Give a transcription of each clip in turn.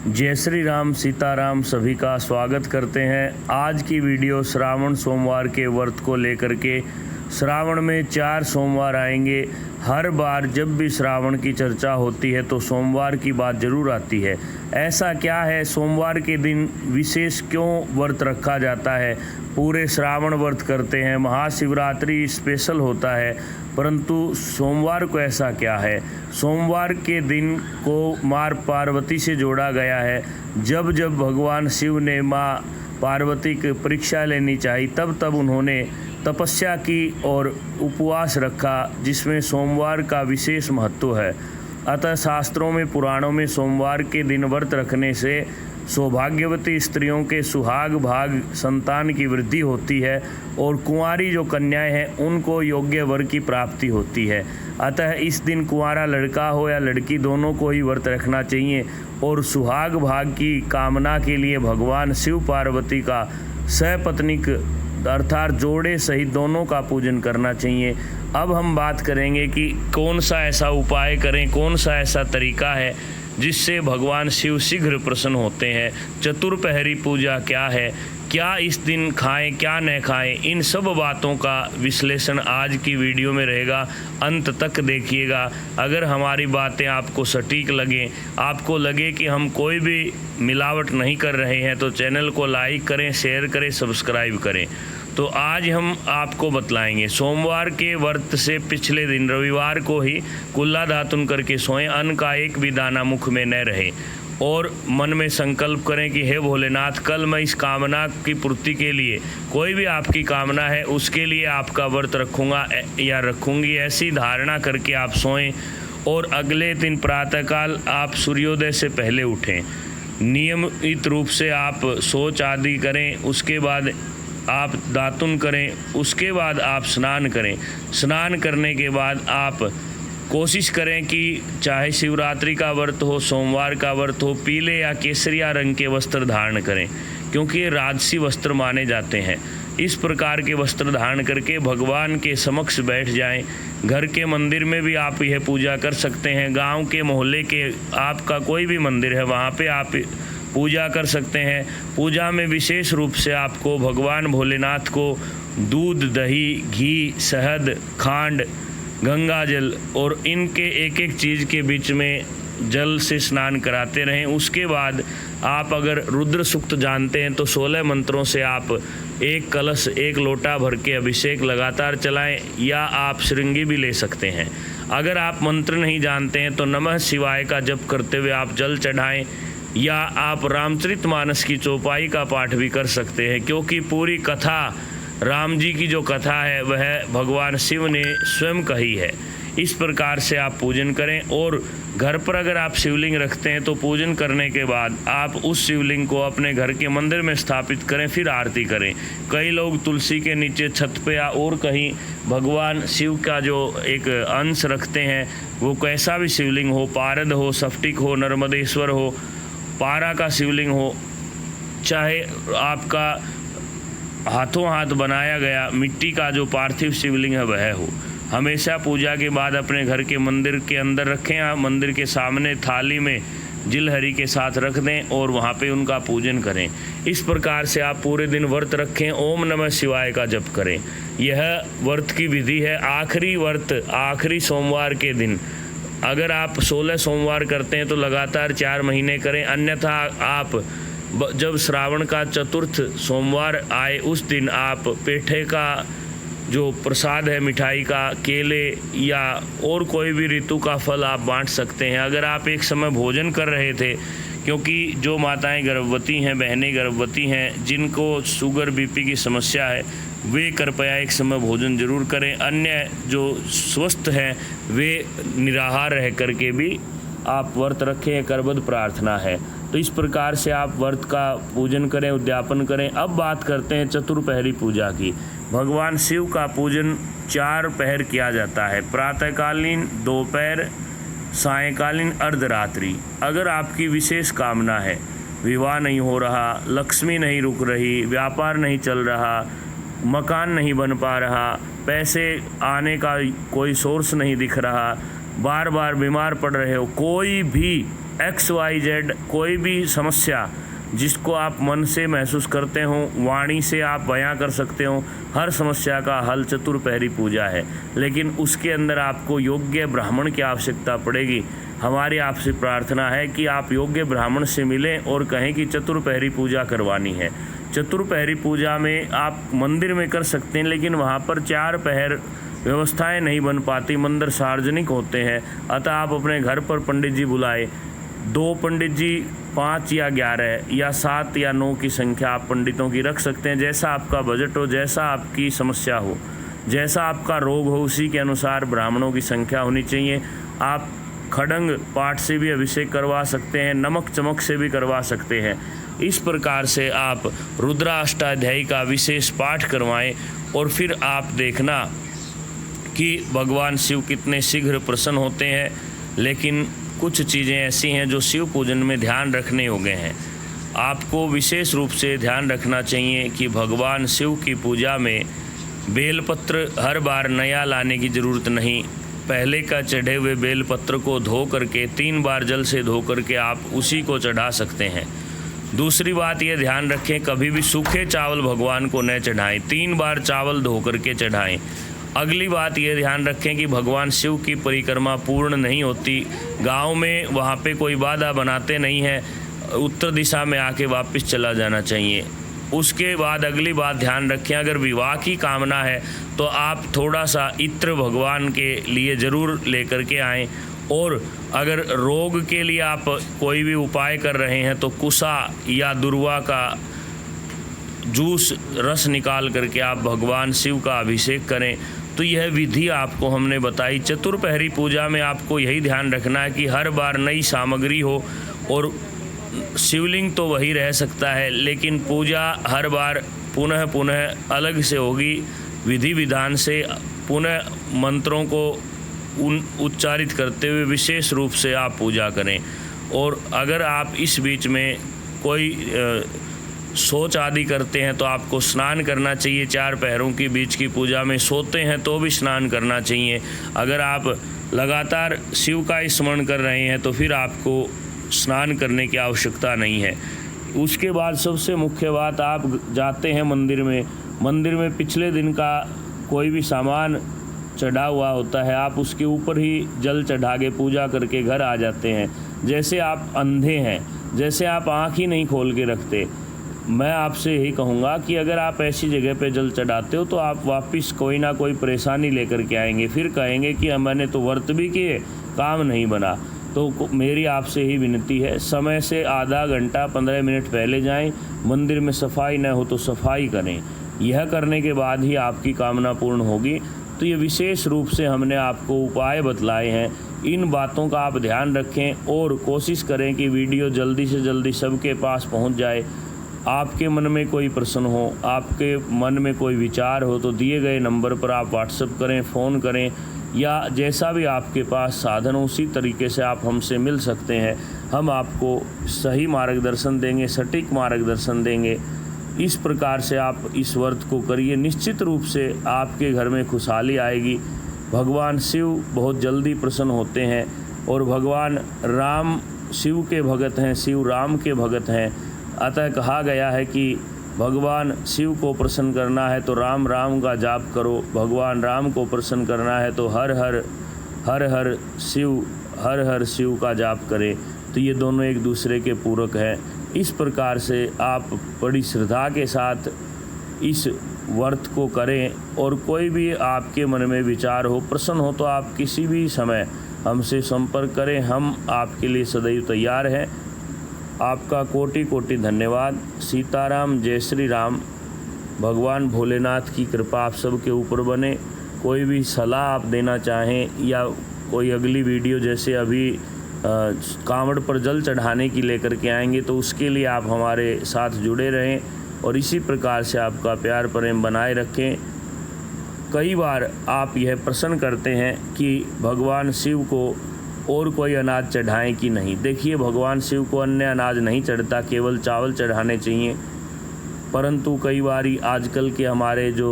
जय श्री राम सीताराम। सभी का स्वागत करते हैं। आज की वीडियो श्रावण सोमवार के व्रत को लेकर के। श्रावण में 4 सोमवार आएंगे। हर बार जब भी श्रावण की चर्चा होती है तो सोमवार की बात ज़रूर आती है। ऐसा क्या है, सोमवार के दिन विशेष क्यों व्रत रखा जाता है? पूरे श्रावण व्रत करते हैं, महाशिवरात्रि स्पेशल होता है, परंतु सोमवार को ऐसा क्या है? सोमवार के दिन को माँ पार्वती से जोड़ा गया है। जब जब भगवान शिव ने माँ पार्वती की परीक्षा लेनी चाहिए तब उन्होंने तपस्या की और उपवास रखा, जिसमें सोमवार का विशेष महत्व है। अतः शास्त्रों में, पुराणों में सोमवार के दिन व्रत रखने से सौभाग्यवती स्त्रियों के सुहाग भाग संतान की वृद्धि होती है और कुंवारी जो कन्याएं हैं उनको योग्य वर की प्राप्ति होती है। अतः इस दिन कुंवारा लड़का हो या लड़की दोनों को ही व्रत रखना चाहिए और सुहाग भाग की कामना के लिए भगवान शिव पार्वती का सपत्नीक अर्थात जोड़े सहित दोनों का पूजन करना चाहिए। अब हम बात करेंगे कि कौन सा ऐसा उपाय करें, कौन सा ऐसा तरीका है जिससे भगवान शिव शीघ्र प्रसन्न होते हैं। चतुर्पहरी पूजा क्या है, क्या इस दिन खाएं क्या न खाएं, इन सब बातों का विश्लेषण आज की वीडियो में रहेगा। अंत तक देखिएगा। अगर हमारी बातें आपको सटीक लगें, आपको लगे कि हम कोई भी मिलावट नहीं कर रहे हैं, तो चैनल को लाइक करें, शेयर करें, सब्सक्राइब करें। तो आज हम आपको बतलाएंगे सोमवार के व्रत से पिछले दिन रविवार को ही कुल्ला दातुन करके सोएं, अन्न का एक भी दाना मुख में न रहे और मन में संकल्प करें कि हे भोलेनाथ, कल मैं इस कामना की पूर्ति के लिए, कोई भी आपकी कामना है उसके लिए आपका व्रत रखूँगा या रखूँगी, ऐसी धारणा करके आप सोएं। और अगले दिन प्रातःकाल आप सूर्योदय से पहले उठें, नियमित रूप से आप शौच आदि करें, उसके बाद आप दातुन करें, उसके बाद आप स्नान करें। स्नान करने के बाद आप कोशिश करें कि चाहे शिवरात्रि का व्रत हो, सोमवार का व्रत हो, पीले या केसरिया रंग के वस्त्र धारण करें, क्योंकि ये राजसी वस्त्र माने जाते हैं। इस प्रकार के वस्त्र धारण करके भगवान के समक्ष बैठ जाएं। घर के मंदिर में भी आप यह पूजा कर सकते हैं। गांव के मोहल्ले के आपका कोई भी मंदिर है वहाँ पे आप पूजा कर सकते हैं। पूजा में विशेष रूप से आपको भगवान भोलेनाथ को दूध, दही, घी, शहद, खांड, गंगा जल और इनके एक एक चीज़ के बीच में जल से स्नान कराते रहें। उसके बाद आप अगर रुद्र सूक्त जानते हैं तो 16 मंत्रों से आप एक कलश, एक लोटा भर के अभिषेक लगातार चलाएं, या आप श्रृंगी भी ले सकते हैं। अगर आप मंत्र नहीं जानते हैं तो नमः शिवाय का जप करते हुए आप जल चढ़ाएं, या आप रामचरितमानस की चौपाई का पाठ भी कर सकते हैं, क्योंकि पूरी कथा, राम जी की जो कथा है वह भगवान शिव ने स्वयं कही है। इस प्रकार से आप पूजन करें। और घर पर अगर आप शिवलिंग रखते हैं तो पूजन करने के बाद आप उस शिवलिंग को अपने घर के मंदिर में स्थापित करें, फिर आरती करें। कई लोग तुलसी के नीचे, छत पे या और कहीं भगवान शिव का जो एक अंश रखते हैं, वो कैसा भी शिवलिंग हो, पारद हो, स्फटिक हो, नर्मदेश्वर हो, पारा का शिवलिंग हो, चाहे आपका हाथों हाथ बनाया गया मिट्टी का जो पार्थिव शिवलिंग है वह हो, हमेशा पूजा के बाद अपने घर के मंदिर के अंदर रखें। आप मंदिर के सामने थाली में जिलहरी के साथ रख दें और वहाँ पे उनका पूजन करें। इस प्रकार से आप पूरे दिन व्रत रखें, ओम नमः शिवाय का जप करें। यह व्रत की विधि है। आखिरी व्रत आखिरी सोमवार के दिन, अगर आप 16 सोमवार करते हैं तो लगातार 4 महीने करें, अन्यथा आप जब श्रावण का चतुर्थ सोमवार आए उस दिन आप पेठे का जो प्रसाद है, मिठाई का, केले या और कोई भी ऋतु का फल आप बांट सकते हैं। अगर आप एक समय भोजन कर रहे थे, क्योंकि जो माताएं गर्भवती हैं, बहनें गर्भवती हैं, जिनको शुगर बीपी की समस्या है, वे कृपया एक समय भोजन जरूर करें। अन्य जो स्वस्थ हैं वे निराहार रह करके भी आप व्रत रखें, करबद्ध प्रार्थना है। तो इस प्रकार से आप व्रत का पूजन करें, उद्यापन करें। अब बात करते हैं चतुर्पहरी पूजा की। भगवान शिव का पूजन 4 पहर किया जाता है, प्रातःकालीन, दोपहर, सायंकालीन, अर्धरात्रि। अगर आपकी विशेष कामना है, विवाह नहीं हो रहा, लक्ष्मी नहीं रुक रही, व्यापार नहीं चल रहा, मकान नहीं बन पा रहा, पैसे आने का कोई सोर्स नहीं दिख रहा, बार बार बीमार पड़ रहे हो, कोई भी XYZ कोई भी समस्या जिसको आप मन से महसूस करते हो, वाणी से आप बयां कर सकते हो, हर समस्या का हल चतुर्पहरी पूजा है। लेकिन उसके अंदर आपको योग्य ब्राह्मण की आवश्यकता पड़ेगी। हमारी आपसे प्रार्थना है कि आप योग्य ब्राह्मण से मिलें और कहें कि चतुर्पहरी पूजा करवानी है। चतुर्पहरी पूजा में आप मंदिर में कर सकते हैं, लेकिन वहाँ पर 4 पहर व्यवस्थाएं नहीं बन पाती, मंदिर सार्वजनिक होते हैं। अतः आप अपने घर पर पंडित जी बुलाए, 2 पंडित जी, 5 या 11 या 7 या 9 की संख्या आप पंडितों की रख सकते हैं। जैसा आपका बजट हो, जैसा आपकी समस्या हो, जैसा आपका रोग हो, उसी के अनुसार ब्राह्मणों की संख्या होनी चाहिए। आप खड़ंग पाठ से भी अभिषेक करवा सकते हैं, नमक चमक से भी करवा सकते हैं। इस प्रकार से आप रुद्राष्टाध्यायी का विशेष पाठ करवाएं और फिर आप देखना कि भगवान शिव कितने शीघ्र प्रसन्न होते हैं। लेकिन कुछ चीज़ें ऐसी हैं जो शिव पूजन में ध्यान रखने योग्य हैं। आपको विशेष रूप से ध्यान रखना चाहिए कि भगवान शिव की पूजा में बेलपत्र हर बार नया लाने की ज़रूरत नहीं। पहले का चढ़े हुए बेलपत्र को धो करके 3 बार जल से धो करके आप उसी को चढ़ा सकते हैं। दूसरी बात ये ध्यान रखें, कभी भी सूखे चावल भगवान को न चढ़ाएं, 3 बार चावल धो करके चढ़ाएं। अगली बात ये ध्यान रखें कि भगवान शिव की परिक्रमा पूर्ण नहीं होती। गांव में वहाँ पे कोई बाधा बनाते नहीं हैं, उत्तर दिशा में आके वापस चला जाना चाहिए। उसके बाद अगली बात ध्यान रखें, अगर विवाह की कामना है तो आप थोड़ा सा इत्र भगवान के लिए ज़रूर लेकर के आएँ। और अगर रोग के लिए आप कोई भी उपाय कर रहे हैं तो कुसा या दुर्वा का जूस रस निकाल करके आप भगवान शिव का अभिषेक करें। तो यह विधि आपको हमने बताई। चतुर्पहरी पूजा में आपको यही ध्यान रखना है कि हर बार नई सामग्री हो, और शिवलिंग तो वही रह सकता है, लेकिन पूजा हर बार पुनः अलग से होगी। विधि विधान से पुनः मंत्रों को उच्चारित करते हुए विशेष रूप से आप पूजा करें। और अगर आप इस बीच में कोई शौच आदि करते हैं तो आपको स्नान करना चाहिए। 4 पहरों की बीच की पूजा में सोते हैं तो भी स्नान करना चाहिए। अगर आप लगातार शिव का स्मरण कर रहे हैं तो फिर आपको स्नान करने की आवश्यकता नहीं है। उसके बाद सबसे मुख्य बात, आप जाते हैं मंदिर में पिछले दिन का कोई भी सामान चढ़ा हुआ होता है, आप उसके ऊपर ही जल चढ़ा के पूजा करके घर आ जाते हैं। जैसे आप अंधे हैं, जैसे आप आँख ही नहीं खोल के रखते। मैं आपसे यही कहूँगा कि अगर आप ऐसी जगह पे जल चढ़ाते हो तो आप वापस कोई ना कोई परेशानी लेकर के आएंगे, फिर कहेंगे कि मैंने तो व्रत भी किए, काम नहीं बना। तो मेरी आपसे ही विनती है, समय से आधा घंटा 15 मिनट पहले जाएं। मंदिर में सफाई न हो तो सफाई करें। यह करने के बाद ही आपकी कामना पूर्ण होगी। तो ये विशेष रूप से हमने आपको उपाय बतलाए हैं। इन बातों का आप ध्यान रखें और कोशिश करें कि वीडियो जल्दी से जल्दी सबके पास पहुंच जाए। आपके मन में कोई प्रश्न हो, आपके मन में कोई विचार हो तो दिए गए नंबर पर आप व्हाट्सएप करें, फ़ोन करें, या जैसा भी आपके पास साधन हो उसी तरीके से आप हमसे मिल सकते हैं। हम आपको सही मार्गदर्शन देंगे, सटीक मार्गदर्शन देंगे। इस प्रकार से आप इस व्रत को करिए, निश्चित रूप से आपके घर में खुशहाली आएगी। भगवान शिव बहुत जल्दी प्रसन्न होते हैं और भगवान राम शिव के भगत हैं, शिव राम के भगत हैं। अतः कहा गया है कि भगवान शिव को प्रसन्न करना है तो राम राम का जाप करो, भगवान राम को प्रसन्न करना है तो हर हर शिव का जाप करें। तो ये दोनों एक दूसरे के पूरक हैं। इस प्रकार से आप बड़ी श्रद्धा के साथ इस व्रत को करें। और कोई भी आपके मन में विचार हो, प्रश्न हो, तो आप किसी भी समय हमसे संपर्क करें, हम आपके लिए सदैव तैयार हैं। आपका कोटि कोटि धन्यवाद। सीताराम, जय श्री राम। भगवान भोलेनाथ की कृपा आप सबके ऊपर बने। कोई भी सलाह आप देना चाहें या कोई अगली वीडियो जैसे अभी कांवड़ पर जल चढ़ाने की लेकर के आएंगे तो उसके लिए आप हमारे साथ जुड़े रहें और इसी प्रकार से आपका प्यार प्रेम बनाए रखें। कई बार आप यह प्रश्न करते हैं कि भगवान शिव को और कोई अनाज चढ़ाएं कि नहीं। देखिए, भगवान शिव को अन्य अनाज नहीं चढ़ता, केवल चावल चढ़ाने चाहिए। परंतु कई बार आजकल के हमारे जो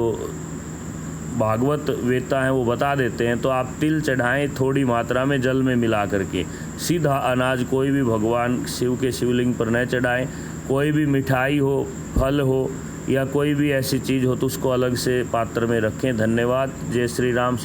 भागवत वेता हैं वो बता देते हैं, तो आप तिल चढ़ाएं थोड़ी मात्रा में जल में मिला करके, सीधा अनाज कोई भी भगवान शिव के शिवलिंग पर न चढ़ाएं। कोई भी मिठाई हो, फल हो या कोई भी ऐसी चीज़ हो तो उसको अलग से पात्र में रखें। धन्यवाद। जय श्री राम।